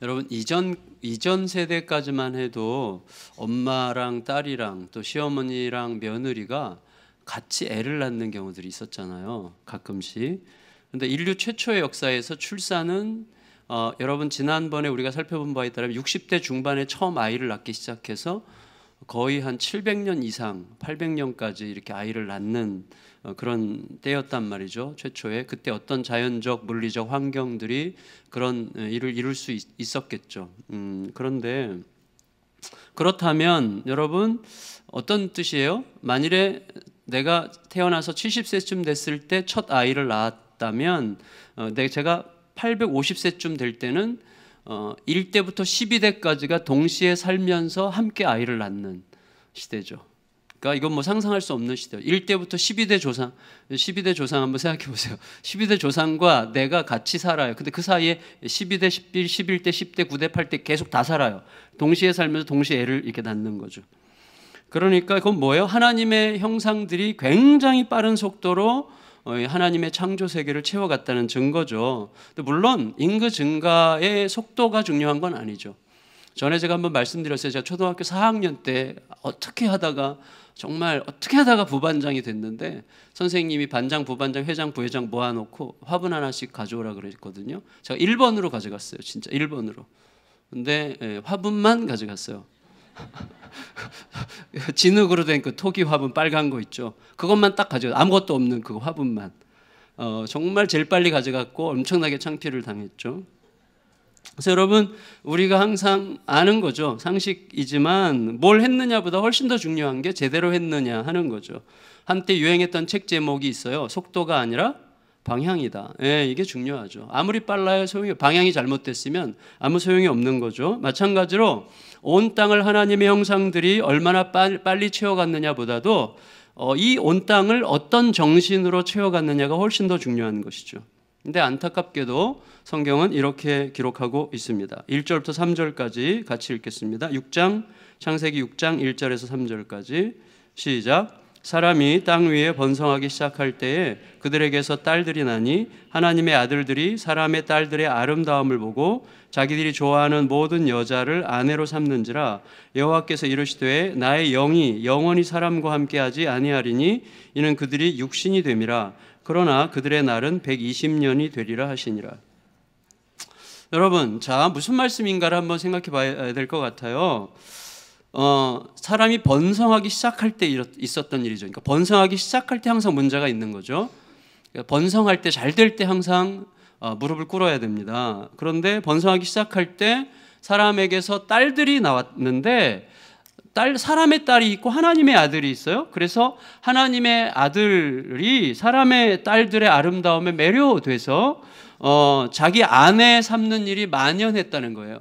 여러분 이전 세대까지만 해도 엄마랑 딸이랑 또 시어머니랑 며느리가 같이 애를 낳는 경우들이 있었잖아요. 가끔씩. 근데 인류 최초의 역사에서 출산은 여러분 지난번에 우리가 살펴본 바에 따르면 60대 중반에 처음 아이를 낳기 시작해서 거의 한 700년 이상, 800년까지 이렇게 아이를 낳는 그런 때였단 말이죠. 최초에. 그때 어떤 자연적, 물리적 환경들이 그런 일을 이룰 수 있었겠죠. 그런데 그렇다면 여러분 어떤 뜻이에요? 만일에 내가 태어나서 70세쯤 됐을 때 첫 아이를 낳았다면 제가 850세쯤 될 때는 1대부터 12대까지가 동시에 살면서 함께 아이를 낳는 시대죠. 그러니까 이건 뭐 상상할 수 없는 시대예요. 1대부터 12대 조상, 12대 조상 한번 생각해 보세요. 12대 조상과 내가 같이 살아요. 근데 그 사이에 12대, 11, 11대, 10대, 9대, 8대 계속 다 살아요. 동시에 살면서 동시에 애를 이렇게 낳는 거죠. 그러니까 그건 뭐예요? 하나님의 형상들이 굉장히 빠른 속도로 하나님의 창조 세계를 채워갔다는 증거죠. 물론 인구 증가의 속도가 중요한 건 아니죠. 전에 제가 한번 말씀드렸어요. 제가 초등학교 4학년 때 어떻게 하다가 부반장이 됐는데 선생님이 반장, 부반장, 회장, 부회장 모아놓고 화분 하나씩 가져오라 그랬거든요. 제가 1번으로 가져갔어요. 진짜 1번으로. 근데 화분만 가져갔어요. 진흙으로 된 그 토기 화분 빨간 거 있죠. 그것만 딱 가져가. 아무것도 없는 그 화분만. 정말 제일 빨리 가져갔고 엄청나게 창피를 당했죠. 그래서 여러분 우리가 항상 아는 거죠. 상식이지만 뭘 했느냐보다 훨씬 더 중요한 게 제대로 했느냐 하는 거죠. 한때 유행했던 책 제목이 있어요. 속도가 아니라 방향이다. 이게 중요하죠. 아무리 빨라야 소용이, 방향이 잘못됐으면 아무 소용이 없는 거죠. 마찬가지로 온 땅을 하나님의 형상들이 얼마나 빨리 채워갔느냐보다도 이 온 땅을 어떤 정신으로 채워갔느냐가 훨씬 더 중요한 것이죠. 근데 안타깝게도 성경은 이렇게 기록하고 있습니다. 1절부터 3절까지 같이 읽겠습니다. 창세기 6장 1절에서 3절까지 시작. 사람이 땅 위에 번성하기 시작할 때에 그들에게서 딸들이 나니 하나님의 아들들이 사람의 딸들의 아름다움을 보고 자기들이 좋아하는 모든 여자를 아내로 삼는지라. 여호와께서 이르시되 나의 영이 영원히 사람과 함께하지 아니하리니 이는 그들이 육신이 됨이라. 그러나 그들의 날은 120년이 되리라 하시니라. 여러분, 자, 무슨 말씀인가를 한번 생각해 봐야 될 것 같아요. 사람이 번성하기 시작할 때 있었던 일이죠. 그러니까 번성하기 시작할 때 항상 문제가 있는 거죠. 그러니까 번성할 때, 잘 될 때 항상 무릎을 꿇어야 됩니다. 그런데 번성하기 시작할 때 사람에게서 딸들이 나왔는데 사람의 딸이 있고 하나님의 아들이 있어요. 그래서 하나님의 아들이 사람의 딸들의 아름다움에 매료돼서 자기 아내 삼는 일이 만연했다는 거예요.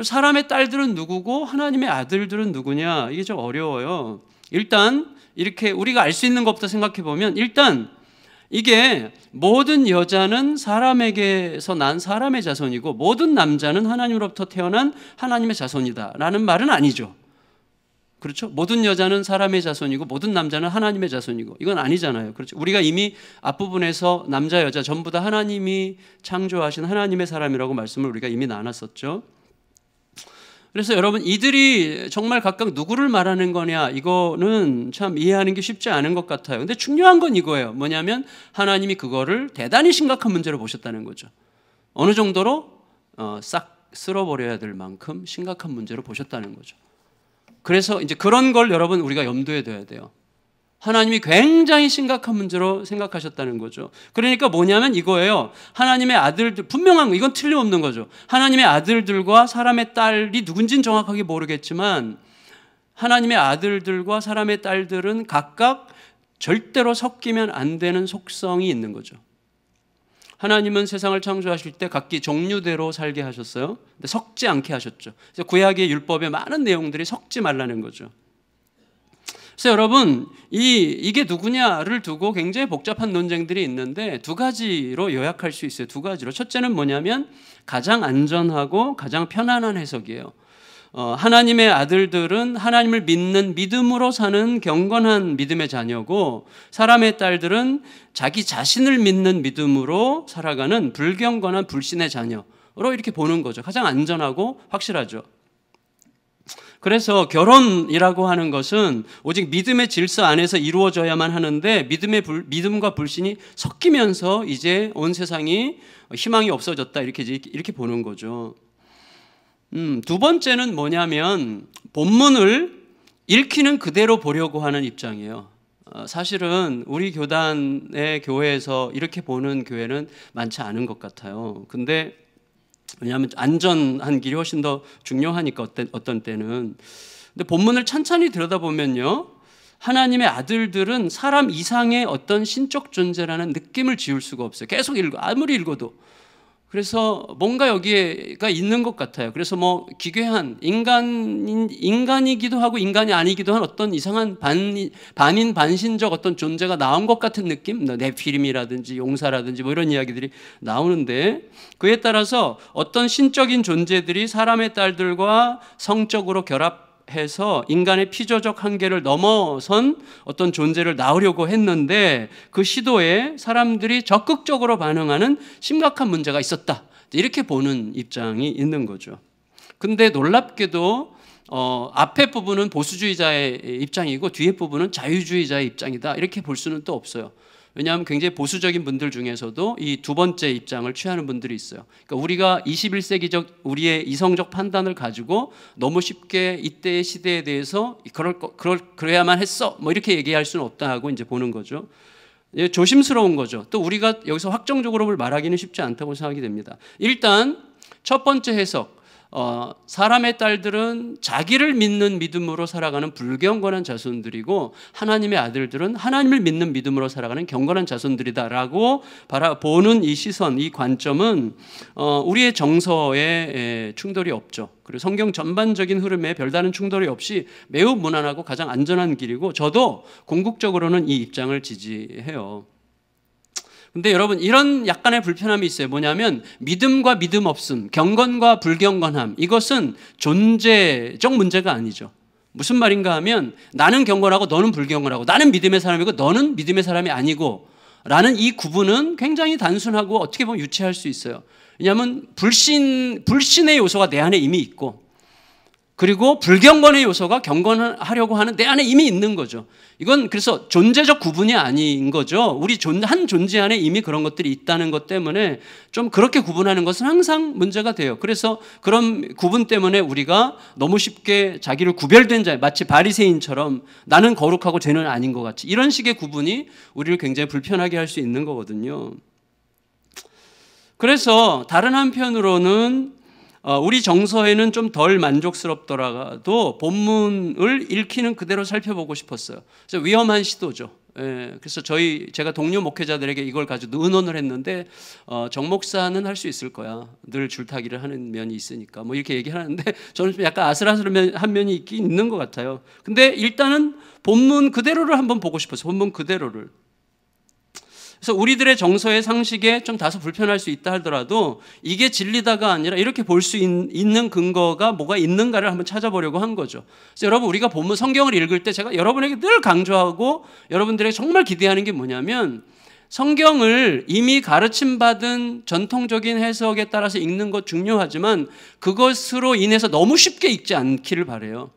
사람의 딸들은 누구고 하나님의 아들들은 누구냐? 이게 좀 어려워요. 일단 이렇게 우리가 알 수 있는 것부터 생각해 보면 일단 이게 모든 여자는 사람에게서 난 사람의 자손이고 모든 남자는 하나님으로부터 태어난 하나님의 자손이다라는 말은 아니죠. 그렇죠? 모든 여자는 사람의 자손이고 모든 남자는 하나님의 자손이고 이건 아니잖아요. 그렇죠? 우리가 이미 앞부분에서 남자 여자 전부 다 하나님이 창조하신 하나님의 사람이라고 말씀을 우리가 이미 나눴었죠. 그래서 여러분 이들이 정말 각각 누구를 말하는 거냐 이거는 참 이해하는 게 쉽지 않은 것 같아요. 근데 중요한 건 이거예요. 뭐냐면 하나님이 그거를 대단히 심각한 문제로 보셨다는 거죠. 어느 정도로 싹 쓸어버려야 될 만큼 심각한 문제로 보셨다는 거죠. 그래서 이제 그런 걸 여러분 우리가 염두에 둬야 돼요. 하나님이 굉장히 심각한 문제로 생각하셨다는 거죠. 그러니까 뭐냐면 이거예요. 하나님의 아들들, 분명한 거, 이건 틀림없는 거죠. 하나님의 아들들과 사람의 딸이 누군지는 정확하게 모르겠지만 하나님의 아들들과 사람의 딸들은 각각 절대로 섞이면 안 되는 속성이 있는 거죠. 하나님은 세상을 창조하실 때 각기 종류대로 살게 하셨어요. 근데 섞지 않게 하셨죠. 그래서 구약의 율법의 많은 내용들이 섞지 말라는 거죠. 그래서 여러분 이게 누구냐를 두고 굉장히 복잡한 논쟁들이 있는데 두 가지로 요약할 수 있어요. 두 가지로. 첫째는 뭐냐면 가장 안전하고 가장 편안한 해석이에요. 하나님의 아들들은 하나님을 믿는 믿음으로 사는 경건한 믿음의 자녀고 사람의 딸들은 자기 자신을 믿는 믿음으로 살아가는 불경건한 불신의 자녀. 이렇게 보는 거죠. 가장 안전하고 확실하죠. 그래서 결혼이라고 하는 것은 오직 믿음의 질서 안에서 이루어져야만 하는데 믿음과 불신이 섞이면서 이제 온 세상이 희망이 없어졌다 이렇게 보는 거죠. 두 번째는 뭐냐면 본문을 읽히는 그대로 보려고 하는 입장이에요. 사실은 우리 교회에서 이렇게 보는 교회는 많지 않은 것 같아요. 근데 왜냐하면 안전한 길이 훨씬 더 중요하니까 어떤 때는. 근데 본문을 찬찬히 들여다보면요, 하나님의 아들들은 사람 이상의 어떤 신적 존재라는 느낌을 지울 수가 없어요. 계속 아무리 읽어도. 그래서 뭔가 여기에가 있는 것 같아요. 그래서 뭐 기괴한 인간이기도 하고 인간이 아니기도 한 어떤 이상한 반인 반신적 어떤 존재가 나온 것 같은 느낌, 네피림이라든지 용사라든지 뭐 이런 이야기들이 나오는데, 그에 따라서 어떤 신적인 존재들이 사람의 딸들과 성적으로 결합해서 인간의 피조적 한계를 넘어선 어떤 존재를 낳으려고 했는데, 그 시도에 사람들이 적극적으로 반응하는 심각한 문제가 있었다, 이렇게 보는 입장이 있는 거죠. 근데 놀랍게도 앞에 부분은 보수주의자의 입장이고 뒤에 부분은 자유주의자의 입장이다, 이렇게 볼 수는 또 없어요. 왜냐하면 굉장히 보수적인 분들 중에서도 이 두 번째 입장을 취하는 분들이 있어요. 그러니까 우리가 21세기적 우리의 이성적 판단을 가지고 너무 쉽게 이때의 시대에 대해서 그래야만 했어, 뭐 이렇게 얘기할 수는 없다 하고 이제 보는 거죠. 조심스러운 거죠. 또 우리가 여기서 확정적으로 말하기는 쉽지 않다고 생각이 됩니다. 일단 첫 번째 해석, 사람의 딸들은 자기를 믿는 믿음으로 살아가는 불경건한 자손들이고 하나님의 아들들은 하나님을 믿는 믿음으로 살아가는 경건한 자손들이다라고 바라보는 이 시선, 이 관점은 우리의 정서에 충돌이 없죠. 그리고 성경 전반적인 흐름에 별다른 충돌이 없이 매우 무난하고 가장 안전한 길이고, 저도 궁극적으로는 이 입장을 지지해요. 근데 여러분, 이런 약간의 불편함이 있어요. 뭐냐면 믿음과 믿음 없음, 경건과 불경건함, 이것은 존재적 문제가 아니죠. 무슨 말인가 하면 나는 경건하고 너는 불경건하고, 나는 믿음의 사람이고 너는 믿음의 사람이 아니고 라는 이 구분은 굉장히 단순하고 어떻게 보면 유치할 수 있어요. 왜냐하면 불신의 요소가 내 안에 이미 있고, 그리고 불경건의 요소가 경건하려고 하는 내 안에 이미 있는 거죠. 이건 그래서 존재적 구분이 아닌 거죠. 우리 한 존재 안에 이미 그런 것들이 있다는 것 때문에 좀 그렇게 구분하는 것은 항상 문제가 돼요. 그래서 그런 구분 때문에 우리가 너무 쉽게 자기를 구별된 자, 마치 바리새인처럼 나는 거룩하고 쟤는 아닌 것 같이, 이런 식의 구분이 우리를 굉장히 불편하게 할 수 있는 거거든요. 그래서 다른 한편으로는 우리 정서에는 좀 덜 만족스럽더라도 본문을 읽히는 그대로 살펴보고 싶었어요. 그래서 위험한 시도죠. 그래서 제가 동료 목회자들에게 이걸 가지고 의논을 했는데, 정 목사는 할 수 있을 거야, 늘 줄타기를 하는 면이 있으니까, 뭐 이렇게 얘기하는데 저는 좀 약간 아슬아슬한 면이 있긴 있는 것 같아요. 근데 일단은 본문 그대로를 한번 보고 싶었어요. 본문 그대로를. 그래서 우리들의 정서의 상식에 좀 다소 불편할 수 있다 하더라도 이게 진리다가 아니라 이렇게 볼 수 있는 근거가 뭐가 있는가를 한번 찾아보려고 한 거죠. 그래서 여러분, 우리가 본문 성경을 읽을 때 제가 여러분에게 늘 강조하고 여러분들에게 정말 기대하는 게 뭐냐면, 성경을 이미 가르침받은 전통적인 해석에 따라서 읽는 것 중요하지만 그것으로 인해서 너무 쉽게 읽지 않기를 바라요.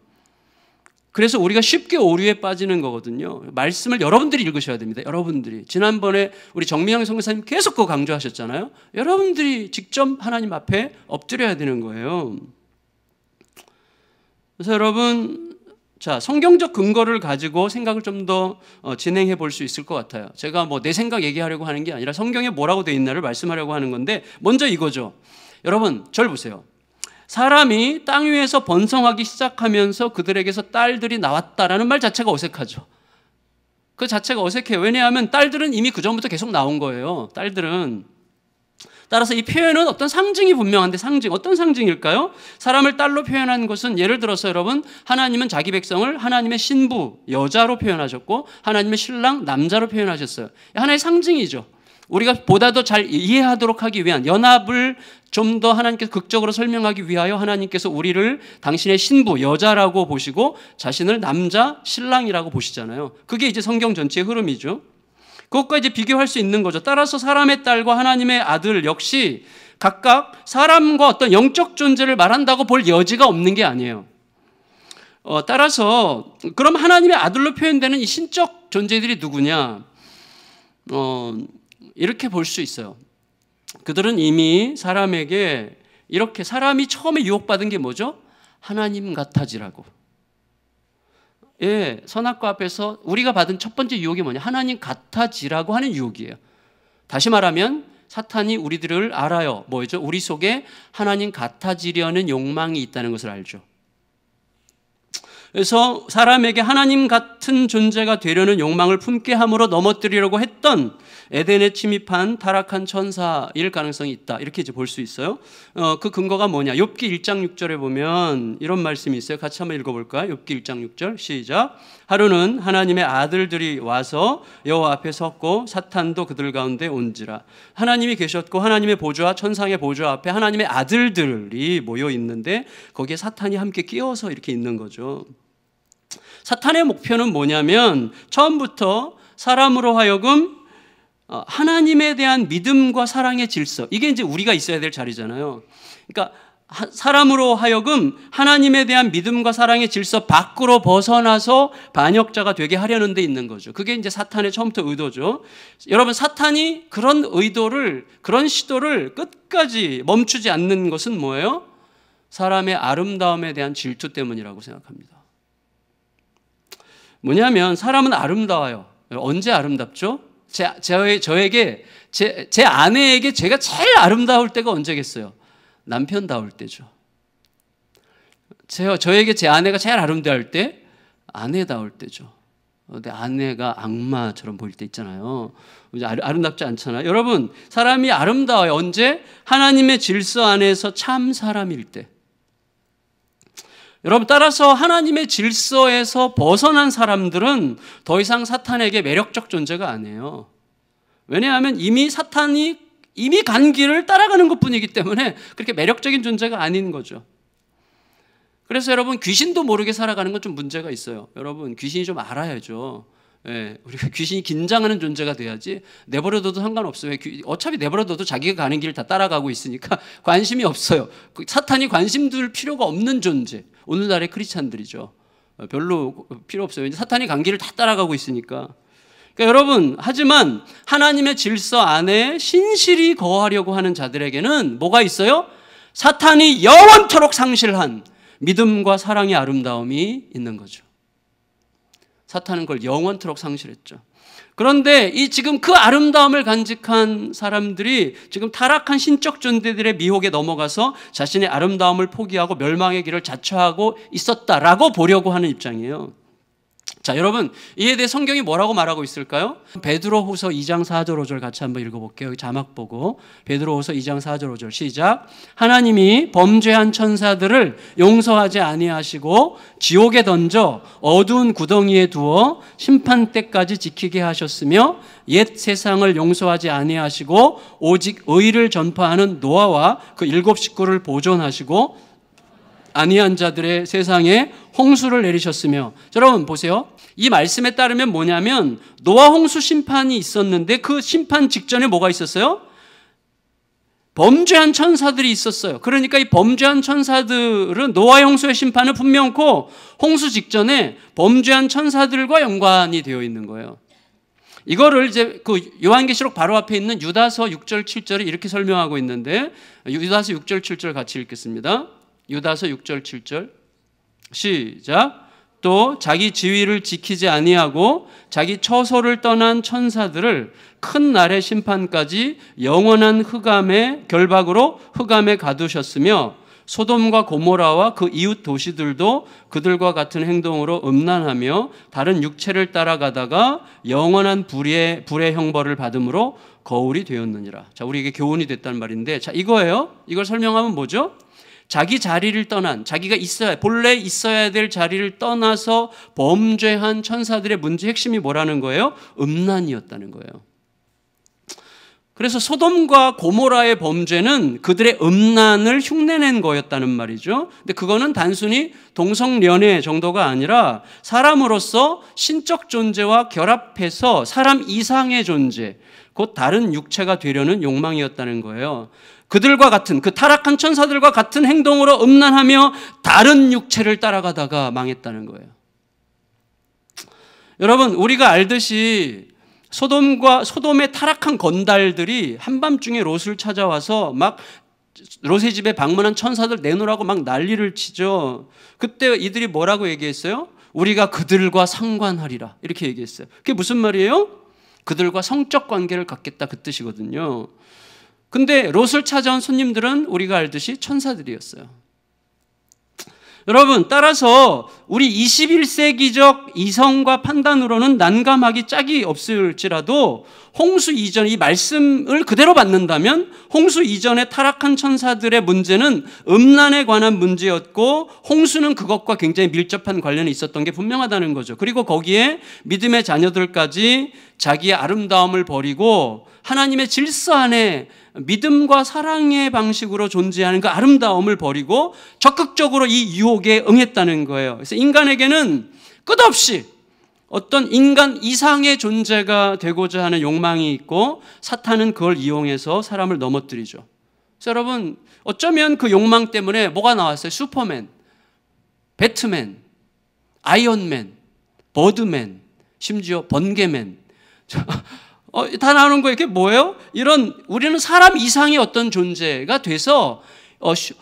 그래서 우리가 쉽게 오류에 빠지는 거거든요. 말씀을 여러분들이 읽으셔야 됩니다. 여러분들이. 지난번에 우리 정미영 선교사님 계속 그거 강조하셨잖아요. 여러분들이 직접 하나님 앞에 엎드려야 되는 거예요. 그래서 여러분, 자, 성경적 근거를 가지고 생각을 좀 더 진행해 볼 수 있을 것 같아요. 제가 뭐 내 생각 얘기하려고 하는 게 아니라 성경에 뭐라고 되어 있나를 말씀하려고 하는 건데, 먼저 이거죠. 여러분, 절 보세요. 사람이 땅 위에서 번성하기 시작하면서 그들에게서 딸들이 나왔다라는 말 자체가 어색하죠. 그 자체가 어색해요. 왜냐하면 딸들은 이미 그 전부터 계속 나온 거예요. 딸들은. 따라서 이 표현은 어떤 상징이 분명한데, 어떤 상징일까요? 사람을 딸로 표현한 것은, 예를 들어서 여러분, 하나님은 자기 백성을 하나님의 신부 여자로 표현하셨고 하나님의 신랑 남자로 표현하셨어요. 하나의 상징이죠. 우리가 보다 더 잘 이해하도록 하기 위한, 연합을 좀 더 하나님께서 극적으로 설명하기 위하여 하나님께서 우리를 당신의 신부 여자라고 보시고 자신을 남자 신랑이라고 보시잖아요. 그게 이제 성경 전체의 흐름이죠. 그것과 이제 비교할 수 있는 거죠. 따라서 사람의 딸과 하나님의 아들 역시 각각 사람과 어떤 영적 존재를 말한다고 볼 여지가 없는 게 아니에요. 따라서 그럼 하나님의 아들로 표현되는 이 신적 존재들이 누구냐? 이렇게 볼 수 있어요. 그들은 이미 사람에게 이렇게 사람이 처음에 유혹받은 게 뭐죠? 하나님 같아지라고. 예, 선악과 앞에서 우리가 받은 첫 번째 유혹이 뭐냐? 하나님 같아지라고 하는 유혹이에요. 다시 말하면 사탄이 우리들을 알아요. 뭐죠? 우리 속에 하나님 같아지려는 욕망이 있다는 것을 알죠. 그래서 사람에게 하나님 같은 존재가 되려는 욕망을 품게 함으로 넘어뜨리려고 했던 에덴에 침입한 타락한 천사일 가능성이 있다. 이렇게 이제 볼 수 있어요. 그 근거가 뭐냐? 욥기 1장 6절에 보면 이런 말씀이 있어요. 같이 한번 읽어볼까요? 욥기 1장 6절 시작. 하루는 하나님의 아들들이 와서 여호와 앞에 섰고 사탄도 그들 가운데 온지라. 하나님이 계셨고 하나님의 보좌와 천상의 보좌 앞에 하나님의 아들들이 모여 있는데 거기에 사탄이 함께 끼어서 이렇게 있는 거죠. 사탄의 목표는 뭐냐면 처음부터 사람으로 하여금 하나님에 대한 믿음과 사랑의 질서, 이게 이제 우리가 있어야 될 자리잖아요. 그러니까 사람으로 하여금 하나님에 대한 믿음과 사랑의 질서 밖으로 벗어나서 반역자가 되게 하려는 데 있는 거죠. 그게 이제 사탄의 처음부터 의도죠. 여러분, 사탄이 그런 의도를, 그런 시도를 끝까지 멈추지 않는 것은 뭐예요? 사람의 아름다움에 대한 질투 때문이라고 생각합니다. 뭐냐면 사람은 아름다워요. 언제 아름답죠? 저에게 제 아내에게 제가 제일 아름다울 때가 언제겠어요? 남편다울 때죠. 저에게 제 아내가 제일 아름다울 때 아내다울 때죠. 근데 아내가 악마처럼 보일 때 있잖아요. 아름답지 않잖아요. 여러분, 사람이 아름다워요. 언제? 하나님의 질서 안에서 참 사람일 때. 여러분, 따라서 하나님의 질서에서 벗어난 사람들은 더 이상 사탄에게 매력적 존재가 아니에요. 왜냐하면 이미 사탄이 이미 간 길을 따라가는 것뿐이기 때문에 그렇게 매력적인 존재가 아닌 거죠. 그래서 여러분, 귀신도 모르게 살아가는 건 좀 문제가 있어요. 여러분, 귀신이 좀 알아야죠. 예, 우리가 귀신이 긴장하는 존재가 돼야지. 내버려둬도 상관없어요. 어차피 내버려둬도 자기가 가는 길 다 따라가고 있으니까 관심이 없어요. 사탄이 관심 둘 필요가 없는 존재. 오늘날의 크리스찬들이죠. 별로 필요 없어요. 사탄이 간 길을 다 따라가고 있으니까. 그러니까 여러분, 하지만 하나님의 질서 안에 신실히 거하려고 하는 자들에게는 뭐가 있어요? 사탄이 영원토록 상실한 믿음과 사랑의 아름다움이 있는 거죠. 사탄은 그걸 영원토록 상실했죠. 그런데 지금 그 아름다움을 간직한 사람들이 지금 타락한 신적 존재들의 미혹에 넘어가서 자신의 아름다움을 포기하고 멸망의 길을 자처하고 있었다라고 보려고 하는 입장이에요. 자, 여러분, 이에 대해 성경이 뭐라고 말하고 있을까요? 베드로후서 2장 4절 5절 같이 한번 읽어볼게요. 여기 자막 보고 베드로후서 2장 4절 5절 시작. 하나님이 범죄한 천사들을 용서하지 아니하시고 지옥에 던져 어두운 구덩이에 두어 심판 때까지 지키게 하셨으며 옛 세상을 용서하지 아니하시고 오직 의를 전파하는 노아와 그 7 식구를 보존하시고 아니한 자들의 세상에 홍수를 내리셨으며. 여러분 보세요. 이 말씀에 따르면 뭐냐면 노아 홍수 심판이 있었는데 그 심판 직전에 뭐가 있었어요? 범죄한 천사들이 있었어요. 그러니까 이 범죄한 천사들은 노아 홍수의 심판은 분명코 홍수 직전에 범죄한 천사들과 연관이 되어 있는 거예요. 이거를 이제 그 요한계시록 바로 앞에 있는 유다서 6절 7절이 이렇게 설명하고 있는데, 유다서 6절 7절 같이 읽겠습니다. 유다서 6절 7절 시작. 또 자기 지위를 지키지 아니하고 자기 처소를 떠난 천사들을 큰 날의 심판까지 영원한 흑암의 결박으로 흑암에 가두셨으며 소돔과 고모라와 그 이웃 도시들도 그들과 같은 행동으로 음란하며 다른 육체를 따라가다가 영원한 불의 형벌을 받음으로 거울이 되었느니라. 자, 우리에게 교훈이 됐단 말인데, 자, 이거예요. 이걸 설명하면 뭐죠? 자기 자리를 떠난, 자기가 본래 있어야 될 자리를 떠나서 범죄한 천사들의 문제 핵심이 뭐라는 거예요? 음란이었다는 거예요. 그래서 소돔과 고모라의 범죄는 그들의 음란을 흉내낸 거였다는 말이죠. 근데 그거는 단순히 동성연애 정도가 아니라 사람으로서 신적 존재와 결합해서 사람 이상의 존재, 곧 다른 육체가 되려는 욕망이었다는 거예요. 그들과 같은 그 타락한 천사들과 같은 행동으로 음란하며 다른 육체를 따라가다가 망했다는 거예요. 여러분, 우리가 알듯이 소돔의 타락한 건달들이 한밤중에 롯을 찾아와서 막 롯의 집에 방문한 천사들 내놓으라고 막 난리를 치죠. 그때 이들이 뭐라고 얘기했어요? 우리가 그들과 상관하리라, 이렇게 얘기했어요. 그게 무슨 말이에요? 그들과 성적 관계를 갖겠다, 그 뜻이거든요. 근데 롯을 찾아온 손님들은 우리가 알듯이 천사들이었어요. 여러분, 따라서 우리 21세기적 이성과 판단으로는 난감하기 짝이 없을지라도 홍수 이전, 이 말씀을 그대로 받는다면 홍수 이전의 타락한 천사들의 문제는 음란에 관한 문제였고 홍수는 그것과 굉장히 밀접한 관련이 있었던 게 분명하다는 거죠. 그리고 거기에 믿음의 자녀들까지 자기의 아름다움을 버리고 하나님의 질서 안에 믿음과 사랑의 방식으로 존재하는 그 아름다움을 버리고 적극적으로 이 유혹에 응했다는 거예요. 그래서 인간에게는 끝없이 어떤 인간 이상의 존재가 되고자 하는 욕망이 있고 사탄은 그걸 이용해서 사람을 넘어뜨리죠. 그래서 여러분, 어쩌면 그 욕망 때문에 뭐가 나왔어요? 슈퍼맨, 배트맨, 아이언맨, 버드맨, 심지어 번개맨. 다 나오는 거예요. 이게 뭐예요? 우리는 사람 이상의 어떤 존재가 돼서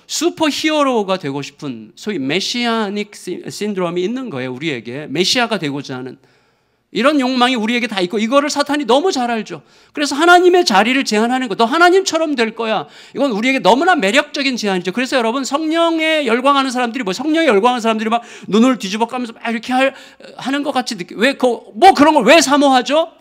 슈퍼 히어로가 되고 싶은 소위 메시아닉 신드롬이 있는 거예요. 우리에게 메시아가 되고자 하는 이런 욕망이 우리에게 다 있고, 이거를 사탄이 너무 잘 알죠. 그래서 하나님의 자리를 제안하는 거, 너 하나님처럼 될 거야. 이건 우리에게 너무나 매력적인 제안이죠. 그래서 여러분, 성령에 열광하는 사람들이 성령에 열광하는 사람들이 막 눈을 뒤집어 까면서 막 이렇게 하는 것 같이 왜 그런 걸 왜 사모하죠?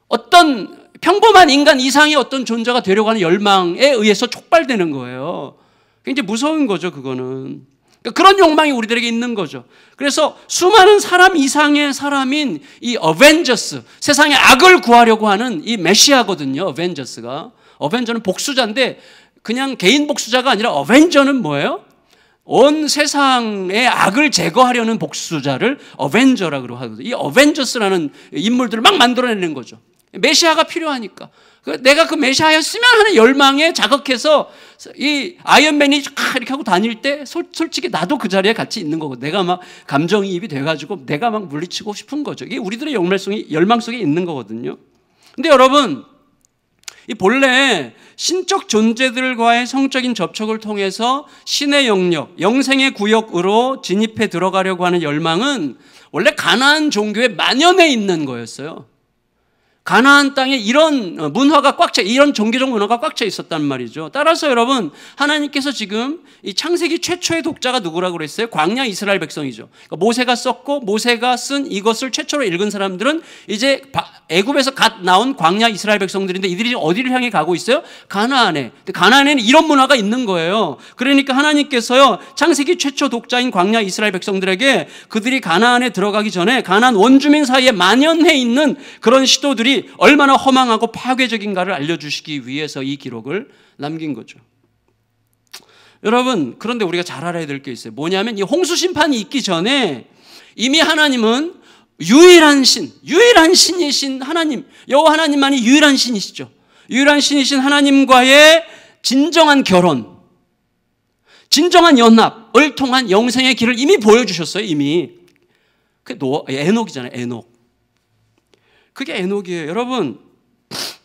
어떤 평범한 인간 이상의 어떤 존재가 되려고 하는 열망에 의해서 촉발되는 거예요. 굉장히 무서운 거죠, 그거는. 그런 욕망이 우리들에게 있는 거죠. 그래서 수많은 사람 이상의 사람인 이 어벤져스, 세상의 악을 구하려고 하는 이 메시아거든요, 어벤져스가. 어벤져는 복수자인데 그냥 개인 복수자가 아니라 어벤져는 뭐예요? 온 세상의 악을 제거하려는 복수자를 어벤져라고 하거든요. 이 어벤져스라는 인물들을 막 만들어내는 거죠. 메시아가 필요하니까. 내가 그 메시아였으면 하는 열망에 자극해서 이 아이언맨이 이렇게 하고 다닐 때 솔직히 나도 그 자리에 같이 있는 거고, 내가 막 감정이입이 돼가지고 내가 막 물리치고 싶은 거죠. 이게 우리들의 열망 속에 있는 거거든요. 근데 여러분, 이 본래 신적 존재들과의 성적인 접촉을 통해서 신의 영역, 영생의 구역으로 진입해 들어가려고 하는 열망은 원래 가나안 종교에 만연해 있는 거였어요. 가나안 땅에 이런 문화가 이런 종교적 문화가 꽉 차 있었단 말이죠. 따라서 여러분, 하나님께서 지금 이 창세기 최초의 독자가 누구라고 그랬어요? 광야 이스라엘 백성이죠. 그러니까 모세가 썼고 모세가 쓴 이것을 최초로 읽은 사람들은 이제 애굽에서 갓 나온 광야 이스라엘 백성들인데, 이들이 어디를 향해 가고 있어요? 가나안에. 근데 가나안에는 이런 문화가 있는 거예요. 그러니까 하나님께서요, 창세기 최초 독자인 광야 이스라엘 백성들에게 그들이 가나안에 들어가기 전에 가나안 원주민 사이에 만연해 있는 그런 시도들이 얼마나 허망하고 파괴적인가를 알려주시기 위해서 이 기록을 남긴 거죠. 여러분, 그런데 우리가 잘 알아야 될 게 있어요. 뭐냐면 이 홍수 심판이 있기 전에 이미 하나님은 유일한 신이신 하나님, 여호와 하나님만이 유일한 신이시죠. 유일한 신이신 하나님과의 진정한 결혼, 진정한 연합을 통한 영생의 길을 이미 보여주셨어요. 이미. 그게 에녹이잖아요. 에녹. 그게 에녹이에요. 여러분,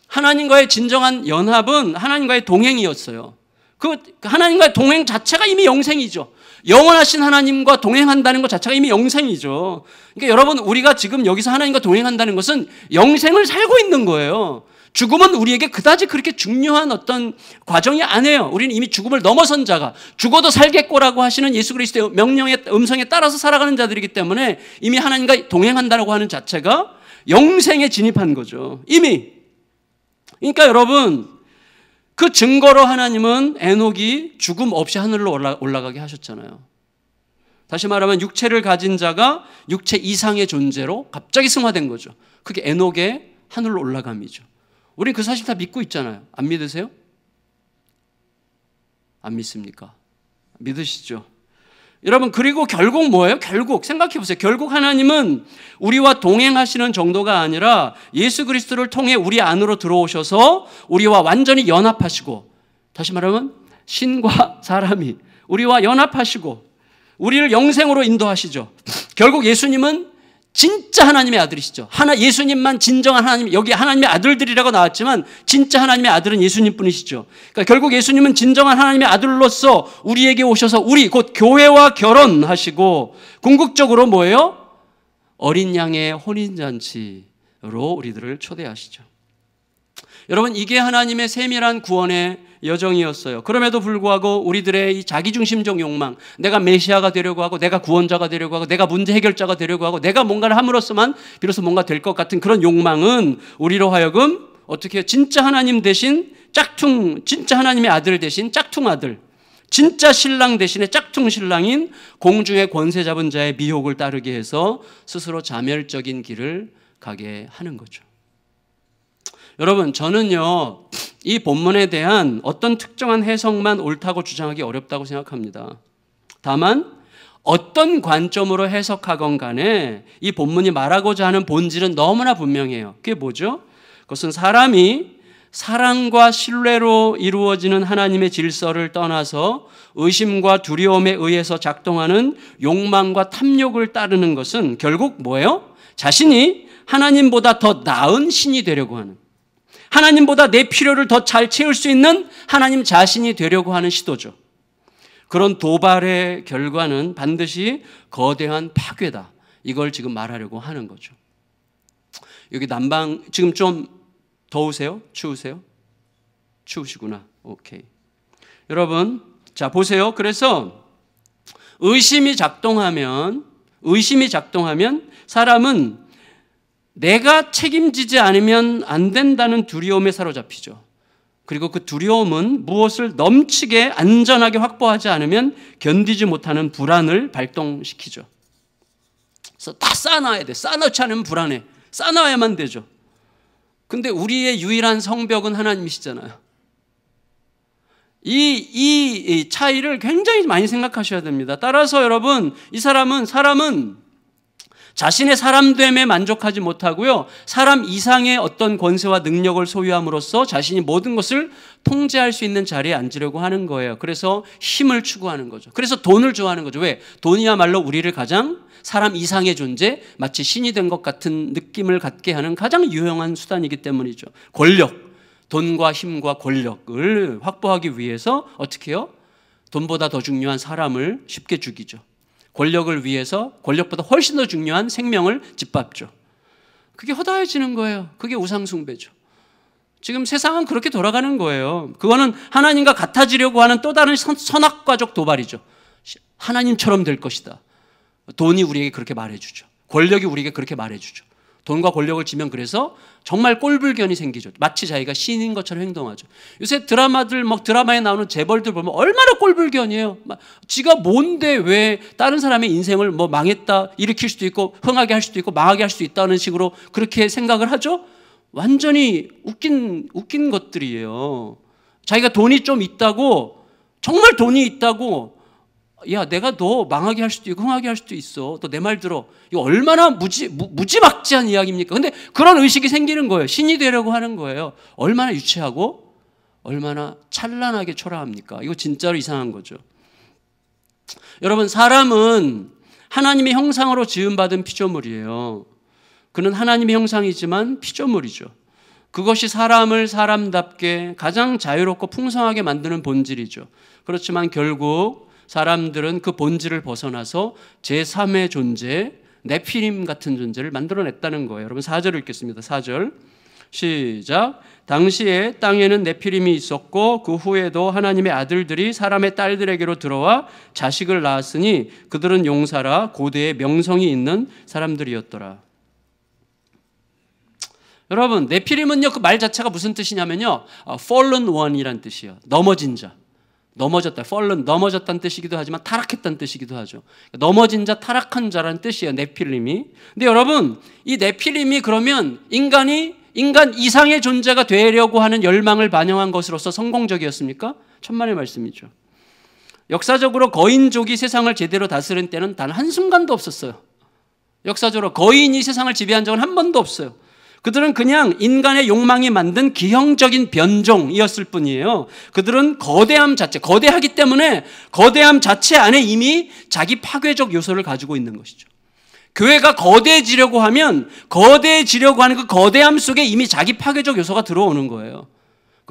하나님과의 진정한 연합은 하나님과의 동행이었어요. 그 하나님과의 동행 자체가 이미 영생이죠. 영원하신 하나님과 동행한다는 것 자체가 이미 영생이죠. 그러니까 여러분, 우리가 지금 여기서 하나님과 동행한다는 것은 영생을 살고 있는 거예요. 죽음은 우리에게 그다지 그렇게 중요한 어떤 과정이 아니에요. 우리는 이미 죽음을 넘어선 자가, 죽어도 살겠고라고 하시는 예수 그리스도의 명령의 음성에 따라서 살아가는 자들이기 때문에 이미 하나님과 동행한다고 하는 자체가 영생에 진입한 거죠. 이미. 그러니까 여러분, 그 증거로 하나님은 에녹이 죽음 없이 하늘로 올라가게 하셨잖아요. 다시 말하면 육체를 가진 자가 육체 이상의 존재로 갑자기 승화된 거죠. 그게 에녹의 하늘로 올라감이죠. 우린 그 사실 다 믿고 있잖아요. 안 믿으세요? 안 믿습니까? 믿으시죠? 여러분, 그리고 결국 뭐예요? 결국 생각해 보세요. 결국 하나님은 우리와 동행하시는 정도가 아니라 예수 그리스도를 통해 우리 안으로 들어오셔서 우리와 완전히 연합하시고 다시 말하면 신과 사람이 우리와 연합하시고 우리를 영생으로 인도하시죠. 결국 예수님은 진짜 하나님의 아들이시죠. 예수님만 진정한 하나님, 여기 하나님의 아들들이라고 나왔지만 진짜 하나님의 아들은 예수님뿐이시죠. 그러니까 결국 예수님은 진정한 하나님의 아들로서 우리에게 오셔서 우리 곧 교회와 결혼하시고 궁극적으로 뭐예요? 어린 양의 혼인잔치로 우리들을 초대하시죠. 여러분, 이게 하나님의 세밀한 구원의 여정이었어요. 그럼에도 불구하고 우리들의 이 자기중심적 욕망, 내가 메시아가 되려고 하고 내가 구원자가 되려고 하고 내가 문제 해결자가 되려고 하고 내가 뭔가를 함으로써만 비로소 뭔가 될 것 같은 그런 욕망은 우리로 하여금 어떻게 해요? 진짜 하나님 대신 진짜 하나님의 아들 대신 짝퉁 아들, 진짜 신랑 대신에 짝퉁 신랑인 공중의 권세 잡은 자의 미혹을 따르게 해서 스스로 자멸적인 길을 가게 하는 거죠. 여러분, 저는요, 이 본문에 대한 어떤 특정한 해석만 옳다고 주장하기 어렵다고 생각합니다. 다만 어떤 관점으로 해석하건 간에 이 본문이 말하고자 하는 본질은 너무나 분명해요. 그게 뭐죠? 그것은 사람이 사랑과 신뢰로 이루어지는 하나님의 질서를 떠나서 의심과 두려움에 의해서 작동하는 욕망과 탐욕을 따르는 것은 결국 뭐예요? 자신이 하나님보다 더 나은 신이 되려고 하는, 하나님보다 내 필요를 더 잘 채울 수 있는 하나님 자신이 되려고 하는 시도죠. 그런 도발의 결과는 반드시 거대한 파괴다. 이걸 지금 말하려고 하는 거죠. 여기 난방 지금 좀 더우세요? 추우세요? 추우시구나. 오케이. 여러분, 자 보세요. 그래서 의심이 작동하면 사람은 내가 책임지지 않으면 안 된다는 두려움에 사로잡히죠. 그리고 그 두려움은 무엇을 넘치게 안전하게 확보하지 않으면 견디지 못하는 불안을 발동시키죠. 그래서 다 쌓아놔야 돼. 쌓아놓지 않으면 불안해. 쌓아놔야만 되죠. 근데 우리의 유일한 성벽은 하나님이시잖아요. 이 차이를 굉장히 많이 생각하셔야 됩니다. 따라서 여러분, 이 사람은 자신의 사람됨에 만족하지 못하고요, 사람 이상의 어떤 권세와 능력을 소유함으로써 자신이 모든 것을 통제할 수 있는 자리에 앉으려고 하는 거예요. 그래서 힘을 추구하는 거죠. 그래서 돈을 좋아하는 거죠. 왜? 돈이야말로 우리를 가장 사람 이상의 존재, 마치 신이 된 것 같은 느낌을 갖게 하는 가장 유용한 수단이기 때문이죠. 권력, 돈과 힘과 권력을 확보하기 위해서 어떻게 해요? 돈보다 더 중요한 사람을 쉽게 죽이죠. 권력을 위해서 권력보다 훨씬 더 중요한 생명을 짓밟죠. 그게 허다해지는 거예요. 그게 우상숭배죠. 지금 세상은 그렇게 돌아가는 거예요. 그거는 하나님과 같아지려고 하는 또 다른 선악과적 도발이죠. 하나님처럼 될 것이다. 돈이 우리에게 그렇게 말해주죠. 권력이 우리에게 그렇게 말해주죠. 돈과 권력을 지면 그래서 정말 꼴불견이 생기죠. 마치 자기가 신인 것처럼 행동하죠. 요새 드라마에 나오는 재벌들 보면 얼마나 꼴불견이에요. 지가 뭔데 왜 다른 사람의 인생을 망했다 일으킬 수도 있고 흥하게 할 수도 있고 망하게 할 수도 있다는 식으로 그렇게 생각을 하죠. 완전히 웃긴 것들이에요. 자기가 돈이 좀 있다고, 정말 돈이 있다고, 야, 내가 너 망하게 할 수도 있고 흥하게 할 수도 있어. 너 내 말 들어. 이거 얼마나 무지막지한 이야기입니까? 근데 그런 의식이 생기는 거예요. 신이 되려고 하는 거예요. 얼마나 유치하고 얼마나 찬란하게 초라합니까? 이거 진짜로 이상한 거죠. 여러분, 사람은 하나님의 형상으로 지음받은 피조물이에요. 그는 하나님의 형상이지만 피조물이죠. 그것이 사람을 사람답게 가장 자유롭고 풍성하게 만드는 본질이죠. 그렇지만 결국 사람들은 그 본질을 벗어나서 제3의 존재, 네피림 같은 존재를 만들어냈다는 거예요. 여러분 4절 읽겠습니다. 4절 시작. 당시에 땅에는 네피림이 있었고 그 후에도 하나님의 아들들이 사람의 딸들에게로 들어와 자식을 낳았으니 그들은 용사라 고대의 명성이 있는 사람들이었더라. 여러분, 네피림은요, 그 말 자체가 무슨 뜻이냐면요, fallen one이란 뜻이에요. 넘어진 자. 넘어졌다, fallen, 넘어졌다는 뜻이기도 하지만 타락했다는 뜻이기도 하죠. 넘어진 자, 타락한 자라는 뜻이에요, 네필림이. 근데 여러분, 이 네필림이 그러면 인간 이상의 존재가 되려고 하는 열망을 반영한 것으로서 성공적이었습니까? 천만의 말씀이죠. 역사적으로 거인족이 세상을 제대로 다스린 때는 단 한순간도 없었어요. 역사적으로 거인이 세상을 지배한 적은 한 번도 없어요. 그들은 그냥 인간의 욕망이 만든 기형적인 변종이었을 뿐이에요. 그들은 거대함 자체, 거대하기 때문에 거대함 자체 안에 이미 자기 파괴적 요소를 가지고 있는 것이죠. 교회가 거대해지려고 하면 거대해지려고 하는 그 거대함 속에 이미 자기 파괴적 요소가 들어오는 거예요.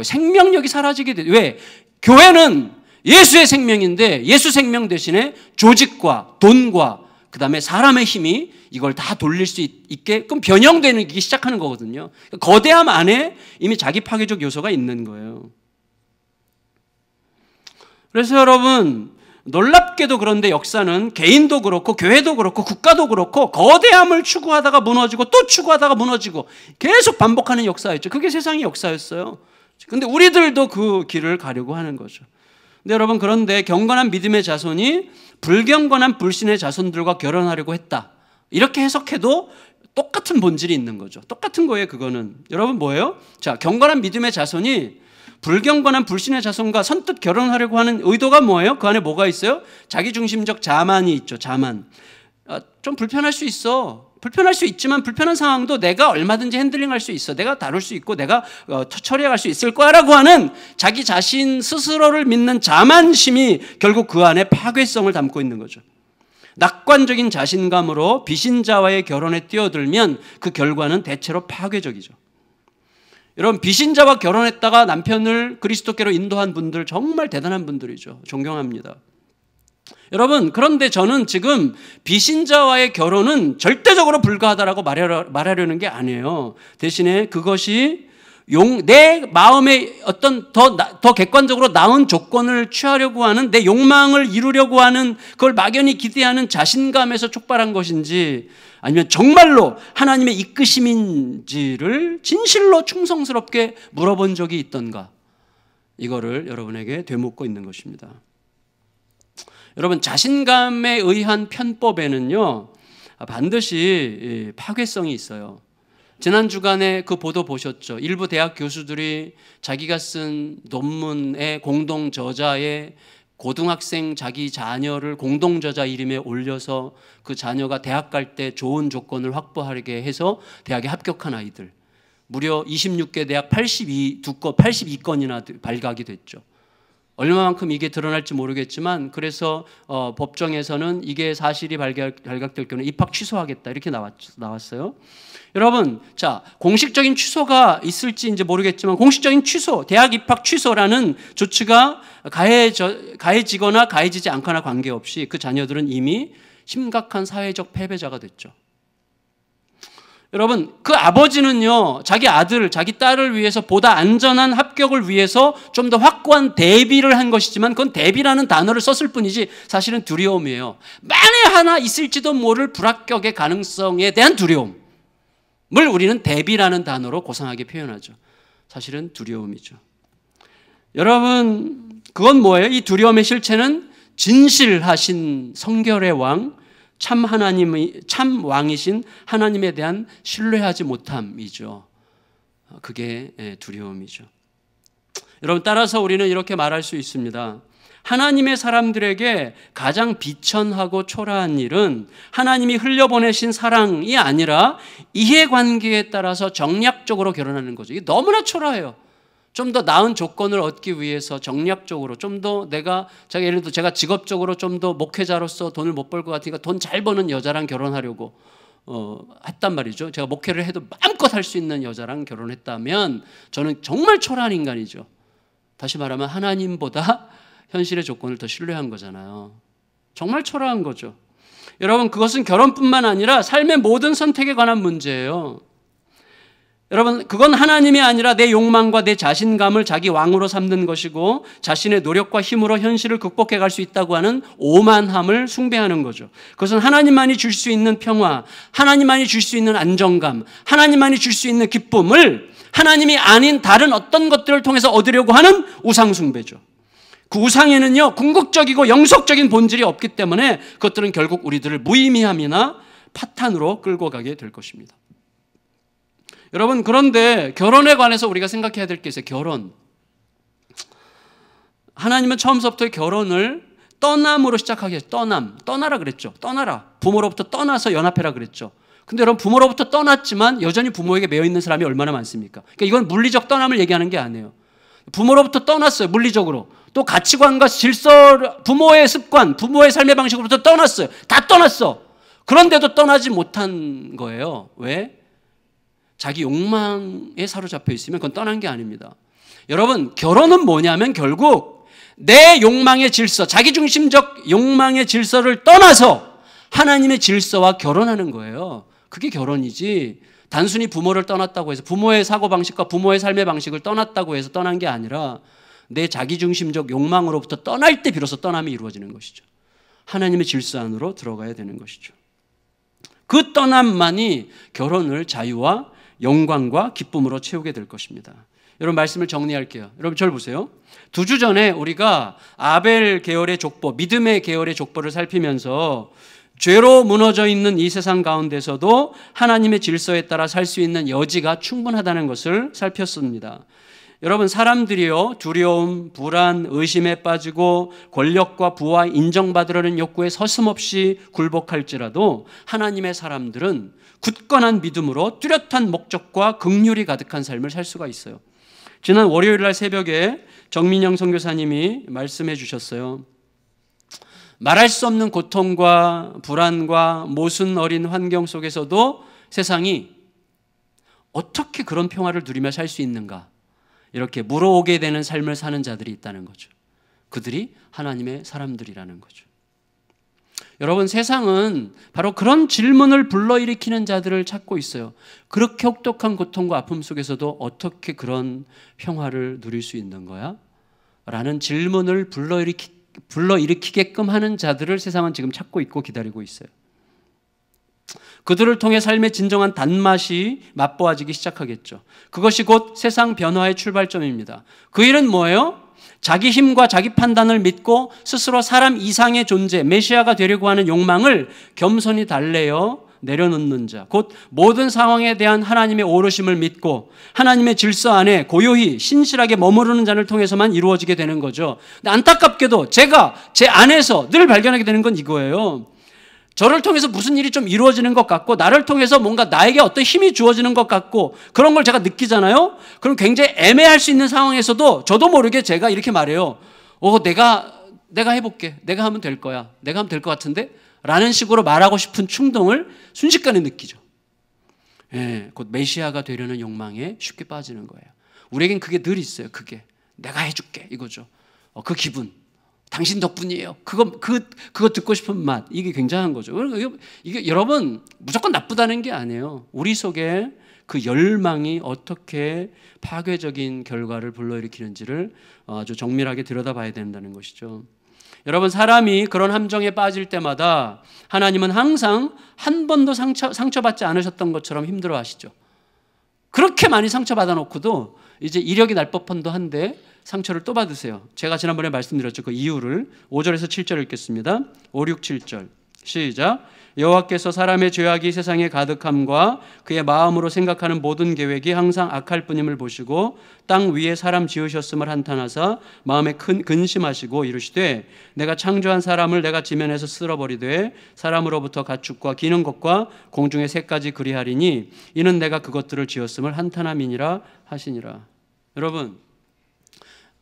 생명력이 사라지게 돼. 왜? 교회는 예수의 생명인데 예수 생명 대신에 조직과 돈과 그 다음에 사람의 힘이 이걸 다 돌릴 수 있게끔 변형되기 시작하는 거거든요. 거대함 안에 이미 자기 파괴적 요소가 있는 거예요. 그래서 여러분, 놀랍게도 그런데 역사는 개인도 그렇고 교회도 그렇고 국가도 그렇고 거대함을 추구하다가 무너지고 또 추구하다가 무너지고 계속 반복하는 역사였죠. 그게 세상의 역사였어요. 근데 우리들도 그 길을 가려고 하는 거죠. 근데 여러분, 그런데 경건한 믿음의 자손이 불경건한 불신의 자손들과 결혼하려고 했다, 이렇게 해석해도 똑같은 본질이 있는 거죠. 똑같은 거예요. 그거는 여러분 뭐예요? 자, 경건한 믿음의 자손이 불경건한 불신의 자손과 선뜻 결혼하려고 하는 의도가 뭐예요? 그 안에 뭐가 있어요? 자기중심적 자만이 있죠. 자만. 좀 불편할 수 있어. 불편할 수 있지만 불편한 상황도 내가 얼마든지 핸들링할 수 있어. 내가 다룰 수 있고 내가 처리할 수 있을 거야라고 하는 자기 자신 스스로를 믿는 자만심이 결국 그 안에 파괴성을 담고 있는 거죠. 낙관적인 자신감으로 비신자와의 결혼에 뛰어들면 그 결과는 대체로 파괴적이죠. 여러분, 비신자와 결혼했다가 남편을 그리스도께로 인도한 분들 정말 대단한 분들이죠. 존경합니다. 여러분, 그런데 저는 지금 비신자와의 결혼은 절대적으로 불가하다라고 말하려는 게 아니에요. 대신에 그것이 내 마음에 어떤 더 객관적으로 나은 조건을 취하려고 하는, 내 욕망을 이루려고 하는, 그걸 막연히 기대하는 자신감에서 촉발한 것인지 아니면 정말로 하나님의 이끄심인지를 진실로 충성스럽게 물어본 적이 있던가, 이거를 여러분에게 되묻고 있는 것입니다. 여러분, 자신감에 의한 편법에는요 반드시 파괴성이 있어요. 지난 주간에 그 보도 보셨죠? 일부 대학 교수들이 자기가 쓴 논문의 공동 저자의 고등학생 자기 자녀를 공동 저자 이름에 올려서 그 자녀가 대학 갈 때 좋은 조건을 확보하게 해서 대학에 합격한 아이들, 무려 26개 대학 82건이나 발각이 됐죠. 얼마만큼 이게 드러날지 모르겠지만, 그래서 법정에서는 이게 사실이 발각될 경우에 입학 취소하겠다, 이렇게 나왔어요. 여러분, 자, 공식적인 취소가 있을지 이제 모르겠지만 공식적인 취소, 대학 입학 취소라는 조치가 가해지거나 가해지지 않거나 관계없이 그 자녀들은 이미 심각한 사회적 패배자가 됐죠. 여러분, 그 아버지는요 자기 아들, 자기 딸을 위해서 보다 안전한 합격을 위해서 좀 더 확고한 대비를 한 것이지만, 그건 대비라는 단어를 썼을 뿐이지 사실은 두려움이에요. 만에 하나 있을지도 모를 불합격의 가능성에 대한 두려움을 우리는 대비라는 단어로 고상하게 표현하죠. 사실은 두려움이죠. 여러분, 그건 뭐예요? 이 두려움의 실체는 진실하신 성결의 왕, 참 왕이신 하나님에 대한 신뢰하지 못함이죠. 그게 두려움이죠. 여러분, 따라서 우리는 이렇게 말할 수 있습니다. 하나님의 사람들에게 가장 비천하고 초라한 일은 하나님이 흘려보내신 사랑이 아니라 이해관계에 따라서 정략적으로 결혼하는 거죠. 이게 너무나 초라해요. 좀 더 나은 조건을 얻기 위해서 정략적으로 좀 더 예를 들어 제가 직업적으로 좀 더 목회자로서 돈을 못 벌 것 같으니까 돈 잘 버는 여자랑 결혼하려고 했단 말이죠. 제가 목회를 해도 마음껏 할 수 있는 여자랑 결혼했다면 저는 정말 초라한 인간이죠. 다시 말하면 하나님보다 현실의 조건을 더 신뢰한 거잖아요. 정말 초라한 거죠. 여러분, 그것은 결혼뿐만 아니라 삶의 모든 선택에 관한 문제예요. 여러분, 그건 하나님이 아니라 내 욕망과 내 자신감을 자기 왕으로 삼는 것이고, 자신의 노력과 힘으로 현실을 극복해 갈 수 있다고 하는 오만함을 숭배하는 거죠. 그것은 하나님만이 줄 수 있는 평화, 하나님만이 줄 수 있는 안정감, 하나님만이 줄 수 있는 기쁨을 하나님이 아닌 다른 어떤 것들을 통해서 얻으려고 하는 우상 숭배죠. 그 우상에는요 궁극적이고 영속적인 본질이 없기 때문에 그것들은 결국 우리들을 무의미함이나 파탄으로 끌고 가게 될 것입니다. 여러분, 그런데 결혼에 관해서 우리가 생각해야 될 게 있어요. 결혼. 하나님은 처음부터 결혼을 떠남으로 시작하게 했어요. 떠나라 그랬죠. 떠나라. 부모로부터 떠나서 연합해라 그랬죠. 근데 여러분 부모로부터 떠났지만 여전히 부모에게 매여 있는 사람이 얼마나 많습니까? 그러니까 이건 물리적 떠남을 얘기하는 게 아니에요. 부모로부터 떠났어요. 물리적으로. 또 가치관과 질서, 부모의 습관, 부모의 삶의 방식으로부터 떠났어요. 다 떠났어. 그런데도 떠나지 못한 거예요. 왜? 자기 욕망에 사로잡혀 있으면 그건 떠난 게 아닙니다. 여러분, 결혼은 뭐냐면 결국 내 욕망의 질서, 자기중심적 욕망의 질서를 떠나서 하나님의 질서와 결혼하는 거예요. 그게 결혼이지, 단순히 부모를 떠났다고 해서, 부모의 사고방식과 부모의 삶의 방식을 떠났다고 해서 떠난 게 아니라 내 자기중심적 욕망으로부터 떠날 때 비로소 떠남이 이루어지는 것이죠. 하나님의 질서 안으로 들어가야 되는 것이죠. 그 떠남만이 결혼을 자유와 영광과 기쁨으로 채우게 될 것입니다. 여러분, 말씀을 정리할게요. 여러분, 저를 보세요. 2주 전에 우리가 아벨 계열의 족보, 믿음의 계열의 족보를 살피면서 죄로 무너져 있는 이 세상 가운데서도 하나님의 질서에 따라 살 수 있는 여지가 충분하다는 것을 살폈습니다. 여러분, 사람들이요, 두려움, 불안, 의심에 빠지고 권력과 부와 인정받으려는 욕구에 서슴없이 굴복할지라도 하나님의 사람들은 굳건한 믿음으로 뚜렷한 목적과 긍휼이 가득한 삶을 살 수가 있어요. 지난 월요일 날 새벽에 정민영 선교사님이 말씀해 주셨어요. 말할 수 없는 고통과 불안과 모순 어린 환경 속에서도 세상이 어떻게 그런 평화를 누리며 살 수 있는가, 이렇게 물어오게 되는 삶을 사는 자들이 있다는 거죠. 그들이 하나님의 사람들이라는 거죠. 여러분, 세상은 바로 그런 질문을 불러일으키는 자들을 찾고 있어요. 그렇게 혹독한 고통과 아픔 속에서도 어떻게 그런 평화를 누릴 수 있는 거야? 라는 질문을 불러일으키게끔 하는 자들을 세상은 지금 찾고 있고 기다리고 있어요. 그들을 통해 삶의 진정한 단맛이 맛보아지기 시작하겠죠. 그것이 곧 세상 변화의 출발점입니다. 그 일은 뭐예요? 자기 힘과 자기 판단을 믿고 스스로 사람 이상의 존재, 메시아가 되려고 하는 욕망을 겸손히 달래어 내려놓는 자, 곧 모든 상황에 대한 하나님의 오르심을 믿고 하나님의 질서 안에 고요히 신실하게 머무르는 자를 통해서만 이루어지게 되는 거죠. 근데 안타깝게도 제가 제 안에서 늘 발견하게 되는 건 이거예요. 저를 통해서 무슨 일이 좀 이루어지는 것 같고, 나를 통해서 뭔가 나에게 어떤 힘이 주어지는 것 같고, 그런 걸 제가 느끼잖아요. 그럼 굉장히 애매할 수 있는 상황에서도 저도 모르게 제가 이렇게 말해요. 내가 해볼게. 내가 하면 될 거야. 내가 하면 될 것 같은데? 라는 식으로 말하고 싶은 충동을 순식간에 느끼죠. 예, 곧 메시아가 되려는 욕망에 쉽게 빠지는 거예요. 우리에겐 그게 늘 있어요. 그게 내가 해줄게, 이거죠. 그 기분, 당신 덕분이에요. 그거 듣고 싶은 맛, 이게 굉장한 거죠. 이게 여러분, 무조건 나쁘다는 게 아니에요. 우리 속에 그 열망이 어떻게 파괴적인 결과를 불러일으키는지를 아주 정밀하게 들여다봐야 된다는 것이죠. 여러분, 사람이 그런 함정에 빠질 때마다 하나님은 항상 한 번도 상처받지 않으셨던 것처럼 힘들어하시죠. 그렇게 많이 상처받아 놓고도 이제 이력이 날 법한도 한데 상처를 또 받으세요. 제가 지난번에 말씀드렸죠. 그 이유를 5절에서 7절 읽겠습니다. 5, 6, 7절 시작. 여호와께서 사람의 죄악이 세상에 가득함과 그의 마음으로 생각하는 모든 계획이 항상 악할 뿐임을 보시고 땅 위에 사람 지으셨음을 한탄하사 마음에 큰 근심하시고 이르시되 내가 창조한 사람을 내가 지면에서 쓸어버리되 사람으로부터 가축과 기는 것과 공중의 새까지 그리하리니 이는 내가 그것들을 지었음을 한탄함이니라 하시니라. 여러분,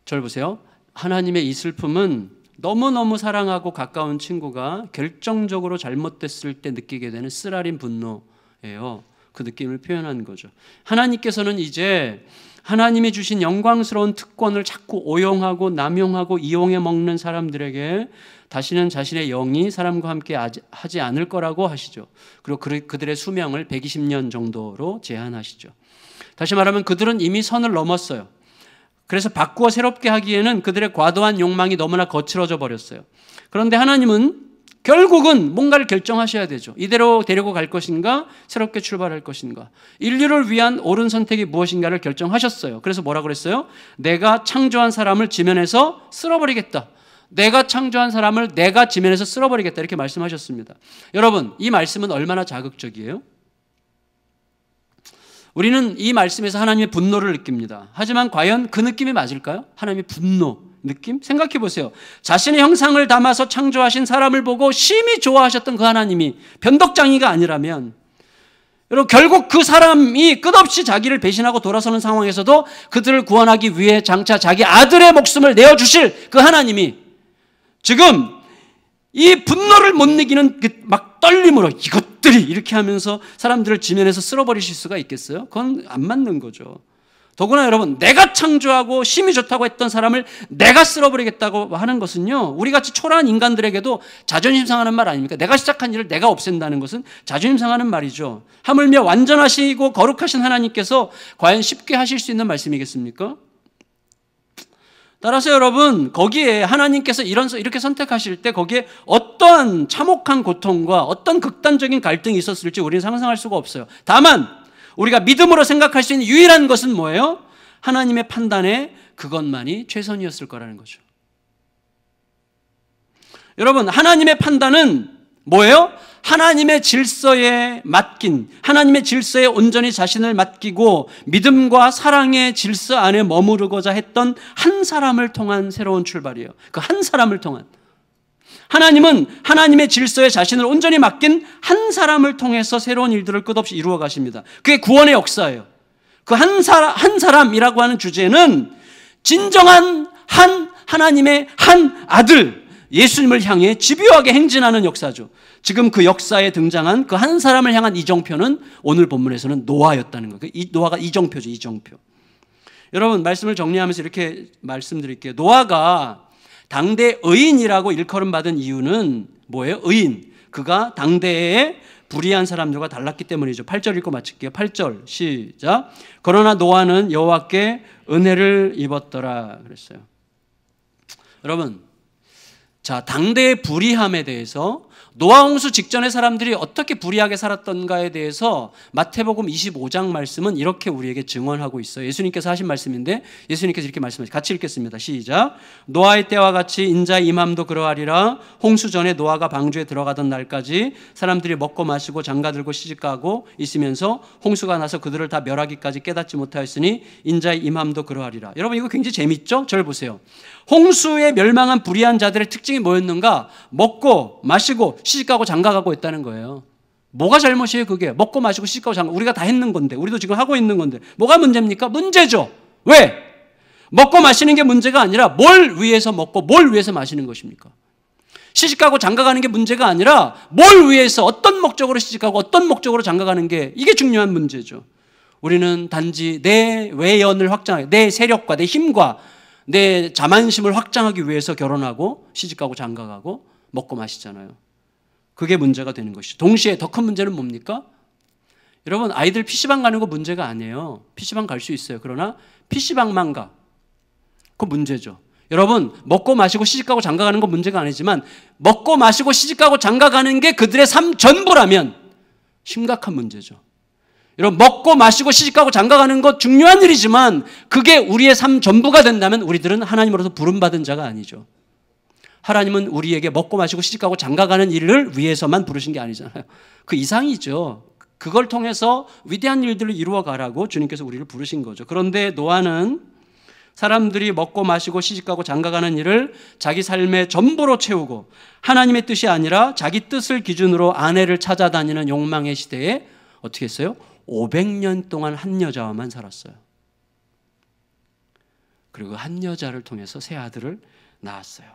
저를 보세요. 하나님의 이 슬픔은 너무너무 사랑하고 가까운 친구가 결정적으로 잘못됐을 때 느끼게 되는 쓰라린 분노예요. 그 느낌을 표현한 거죠. 하나님께서는 이제 하나님이 주신 영광스러운 특권을 자꾸 오용하고 남용하고 이용해 먹는 사람들에게 다시는 자신의 영이 사람과 함께 하지 않을 거라고 하시죠. 그리고 그들의 수명을 120년 정도로 제한하시죠. 다시 말하면 그들은 이미 선을 넘었어요. 그래서 바꾸어 새롭게 하기에는 그들의 과도한 욕망이 너무나 거칠어져 버렸어요. 그런데 하나님은 결국은 뭔가를 결정하셔야 되죠. 이대로 데리고 갈 것인가, 새롭게 출발할 것인가. 인류를 위한 옳은 선택이 무엇인가를 결정하셨어요. 그래서 뭐라 그랬어요? 내가 창조한 사람을 지면에서 쓸어버리겠다. 내가 창조한 사람을 내가 지면에서 쓸어버리겠다. 이렇게 말씀하셨습니다. 여러분, 이 말씀은 얼마나 자극적이에요? 우리는 이 말씀에서 하나님의 분노를 느낍니다. 하지만 과연 그 느낌이 맞을까요? 하나님의 분노 느낌? 생각해 보세요. 자신의 형상을 담아서 창조하신 사람을 보고 심히 좋아하셨던 그 하나님이 변덕장이가 아니라면 그리고 결국 그 사람이 끝없이 자기를 배신하고 돌아서는 상황에서도 그들을 구원하기 위해 장차 자기 아들의 목숨을 내어주실 그 하나님이 지금 이 분노를 못 이기는 막 떨림으로 이것들이 이렇게 하면서 사람들을 지면에서 쓸어버리실 수가 있겠어요? 그건 안 맞는 거죠. 더구나 여러분, 내가 창조하고 힘이 좋다고 했던 사람을 내가 쓸어버리겠다고 하는 것은요, 우리같이 초라한 인간들에게도 자존심 상하는 말 아닙니까? 내가 시작한 일을 내가 없앤다는 것은 자존심 상하는 말이죠. 하물며 완전하시고 거룩하신 하나님께서 과연 쉽게 하실 수 있는 말씀이겠습니까? 따라서 여러분, 거기에 하나님께서 이렇게 선택하실 때 거기에 어떤 참혹한 고통과 어떤 극단적인 갈등이 있었을지 우리는 상상할 수가 없어요. 다만 우리가 믿음으로 생각할 수 있는 유일한 것은 뭐예요? 하나님의 판단에 그것만이 최선이었을 거라는 거죠. 여러분, 하나님의 판단은 뭐예요? 하나님의 질서에 맡긴, 하나님의 질서에 온전히 자신을 맡기고 믿음과 사랑의 질서 안에 머무르고자 했던 한 사람을 통한 새로운 출발이에요. 그 한 사람을 통한. 하나님은 하나님의 질서에 자신을 온전히 맡긴 한 사람을 통해서 새로운 일들을 끝없이 이루어 가십니다. 그게 구원의 역사예요. 그 한 사람이라고 하는 주제는 진정한 하나님의 한 아들, 예수님을 향해 집요하게 행진하는 역사죠. 지금 그 역사에 등장한 그 한 사람을 향한 이정표는 오늘 본문에서는 노아였다는 거예요. 노아가 이정표죠, 이정표. 여러분, 말씀을 정리하면서 이렇게 말씀드릴게요. 노아가 당대 의인이라고 일컬음 받은 이유는 뭐예요? 의인. 그가 당대에 불의한 사람들과 달랐기 때문이죠. 8절 읽고 마칠게요. 8절 시작. 그러나 노아는 여호와께 은혜를 입었더라 그랬어요. 여러분, 자, 당대의 불의함에 대해서 노아 홍수 직전의 사람들이 어떻게 불의하게 살았던가에 대해서 마태복음 25장 말씀은 이렇게 우리에게 증언하고 있어요. 예수님께서 하신 말씀인데 예수님께서 이렇게 말씀하시죠. 같이 읽겠습니다. 시작. 노아의 때와 같이 인자의 임함도 그러하리라. 홍수 전에 노아가 방주에 들어가던 날까지 사람들이 먹고 마시고 장가들고 시집가고 있으면서 홍수가 나서 그들을 다 멸하기까지 깨닫지 못하였으니 인자의 임함도 그러하리라. 여러분, 이거 굉장히 재밌죠? 저를 보세요. 홍수에 멸망한 불의한 자들의 특징이 뭐였는가? 먹고 마시고 시집가고 장가가고 했다는 거예요. 뭐가 잘못이에요? 그게 먹고 마시고 시집가고 장가, 우리가 다 했는 건데, 우리도 지금 하고 있는 건데 뭐가 문제입니까? 문제죠. 왜? 먹고 마시는 게 문제가 아니라 뭘 위해서 먹고 뭘 위해서 마시는 것입니까? 시집가고 장가가는 게 문제가 아니라 뭘 위해서 어떤 목적으로 시집가고 어떤 목적으로 장가가는 게, 이게 중요한 문제죠. 우리는 단지 내 외연을 확장하기, 내 세력과 내 힘과 내 자만심을 확장하기 위해서 결혼하고 시집가고 장가가고 먹고 마시잖아요. 그게 문제가 되는 것이죠. 동시에 더 큰 문제는 뭡니까? 여러분, 아이들 PC방 가는 거 문제가 아니에요. PC방 갈 수 있어요. 그러나 PC방만 가. 그거 문제죠. 여러분, 먹고 마시고 시집가고 장가가는 건 문제가 아니지만 먹고 마시고 시집가고 장가가는 게 그들의 삶 전부라면 심각한 문제죠. 여러분, 먹고 마시고 시집가고 장가가는 것 중요한 일이지만 그게 우리의 삶 전부가 된다면 우리들은 하나님으로서 부름받은 자가 아니죠. 하나님은 우리에게 먹고 마시고 시집가고 장가가는 일을 위해서만 부르신 게 아니잖아요. 그 이상이죠. 그걸 통해서 위대한 일들을 이루어가라고 주님께서 우리를 부르신 거죠. 그런데 노아는 사람들이 먹고 마시고 시집가고 장가가는 일을 자기 삶의 전부로 채우고 하나님의 뜻이 아니라 자기 뜻을 기준으로 아내를 찾아다니는 욕망의 시대에 어떻게 했어요? 500년 동안 한 여자와만 살았어요. 그리고 한 여자를 통해서 세 아들을 낳았어요.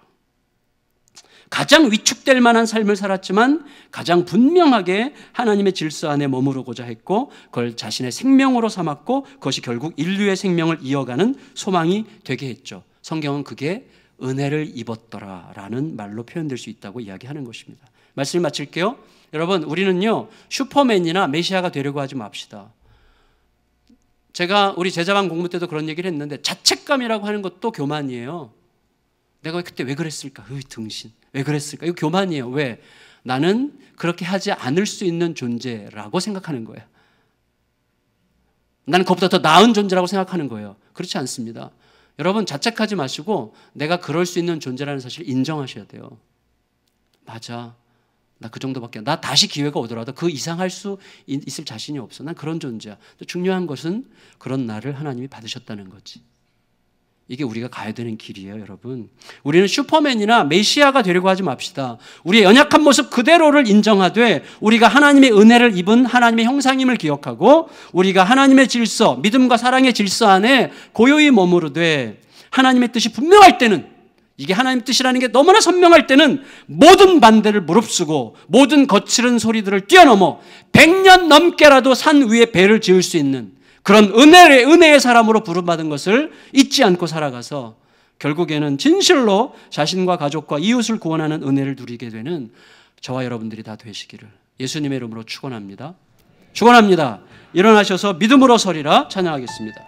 가장 위축될 만한 삶을 살았지만 가장 분명하게 하나님의 질서 안에 머무르고자 했고 그걸 자신의 생명으로 삼았고 그것이 결국 인류의 생명을 이어가는 소망이 되게 했죠. 성경은 그게 은혜를 입었더라라는 말로 표현될 수 있다고 이야기하는 것입니다. 말씀을 마칠게요. 여러분, 우리는요 슈퍼맨이나 메시아가 되려고 하지 맙시다. 제가 우리 제자반 공부 때도 그런 얘기를 했는데 자책감이라고 하는 것도 교만이에요. 내가 그때 왜 그랬을까? 등신. 왜 그랬을까? 이거 교만이에요. 왜? 나는 그렇게 하지 않을 수 있는 존재라고 생각하는 거예요. 나는 그것보다 더 나은 존재라고 생각하는 거예요. 그렇지 않습니다. 여러분, 자책하지 마시고 내가 그럴 수 있는 존재라는 사실을 인정하셔야 돼요. 맞아. 나 그 정도밖에, 나 다시 기회가 오더라도 그 이상 할 수 있을 자신이 없어. 난 그런 존재야. 중요한 것은 그런 나를 하나님이 받으셨다는 거지. 이게 우리가 가야 되는 길이에요, 여러분. 우리는 슈퍼맨이나 메시아가 되려고 하지 맙시다. 우리의 연약한 모습 그대로를 인정하되 우리가 하나님의 은혜를 입은 하나님의 형상임을 기억하고 우리가 하나님의 질서, 믿음과 사랑의 질서 안에 고요히 머무르되 하나님의 뜻이 분명할 때는, 이게 하나님의 뜻이라는 게 너무나 선명할 때는 모든 반대를 무릅쓰고 모든 거칠은 소리들을 뛰어넘어 100년 넘게라도 산 위에 배를 지을 수 있는 그런 은혜의 사람으로 부름받은 것을 잊지 않고 살아가서 결국에는 진실로 자신과 가족과 이웃을 구원하는 은혜를 누리게 되는 저와 여러분들이 다 되시기를 예수님의 이름으로 축원합니다. 축원합니다. 일어나셔서 믿음으로 서리라 찬양하겠습니다.